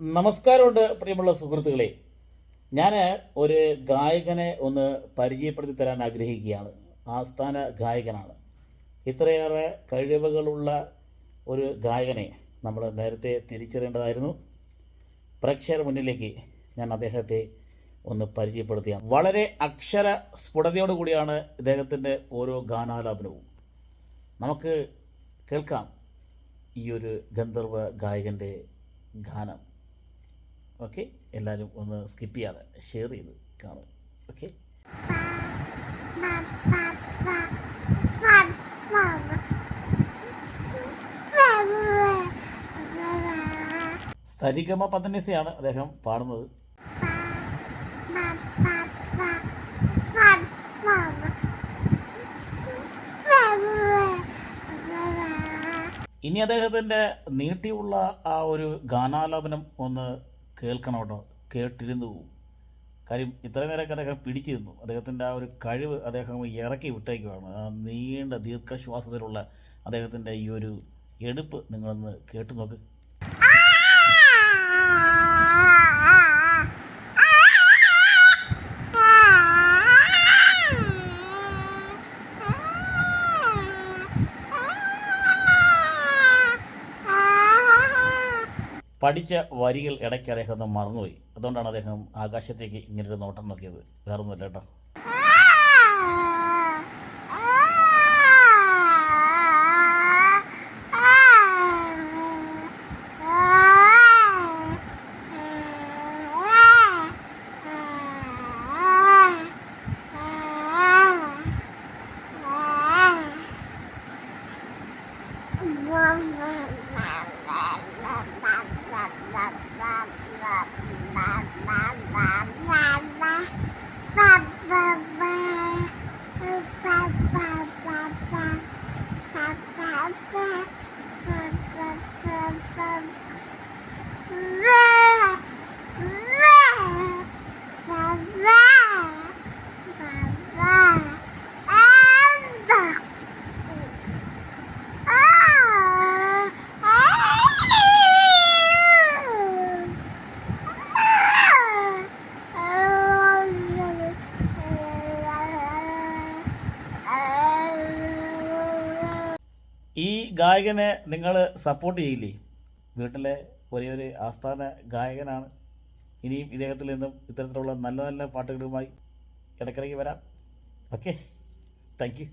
നമസ്കാരമുണ്ട് പ്രിയമുള്ള സുഹൃത്തുക്കളെ. ഞാൻ ഒരു ഗായകനെ ഒന്ന് പരിചയപ്പെടുത്തി തരാൻ ആഗ്രഹിക്കുകയാണ്. ആസ്ഥാന ഗായകനാണ്. ഇത്രയേറെ കഴിവുകളുള്ള ഒരു ഗായകനെ നമ്മൾ നേരത്തെ തിരിച്ചറിയേണ്ടതായിരുന്നു. പ്രേക്ഷകരുടെ മുന്നിലേക്ക് ഞാൻ അദ്ദേഹത്തെ ഒന്ന് പരിചയപ്പെടുത്തിയാണ്. വളരെ അക്ഷര സ്ഫുടതയോടു കൂടിയാണ് ഇദ്ദേഹത്തിൻ്റെ ഓരോ ഗാനാലാപനവും. നമുക്ക് കേൾക്കാം ഈ ഒരു ഗന്ധർവ ഗായകൻ്റെ ഗാനം. ഓക്കെ, എല്ലാവരും ഒന്ന് സ്കിപ്പ് ചെയ്യാതെ ഷെയർ ചെയ്ത് കാണുക. ഓക്കെ, സരിഗമ പദനിസയാണ് അദ്ദേഹം പാടുന്നത്. ഇനി അദ്ദേഹത്തിൻ്റെ നീട്ടിയുള്ള ആ ഒരു ഗാനാലാപനം ഒന്ന് കേൾക്കണം കേട്ടോ. കേട്ടിരുന്നു പോകും. കാര്യം ഇത്രയും നേരമൊക്കെ അദ്ദേഹം പിടിച്ചിരുന്നു. അദ്ദേഹത്തിൻ്റെ ആ ഒരു കഴിവ് അദ്ദേഹം ഇറക്കി വിട്ടേക്കുവാണ്. ആ നീണ്ട ദീർഘശ്വാസത്തിലുള്ള അദ്ദേഹത്തിൻ്റെ ഈ ഒരു എടുപ്പ് നിങ്ങളൊന്ന് കേട്ടു നോക്ക്. പഠിച്ച വരികൾ ഇടയ്ക്ക് അദ്ദേഹം ഒന്ന് മറന്നുപോയി. അതുകൊണ്ടാണ് അദ്ദേഹം ആകാശത്തേക്ക് ഇങ്ങനൊരു നോട്ടം നോക്കിയത്. വേറൊന്നുമില്ല കേട്ടോ. ഈ ഗായകനെ നിങ്ങൾ സപ്പോർട്ട് ചെയ്യില്ലേ? വീട്ടിലെ ഒരേ ഒരു ആസ്ഥാന ഗായകനാണ്. ഇനിയും ഇദ്ദേഹത്തിൽ നിന്നും ഇത്തരത്തിലുള്ള നല്ല നല്ല പാട്ടുകളുമായി ഇടയ്ക്കിടയ്ക്ക് വരാം. Okay, thank you.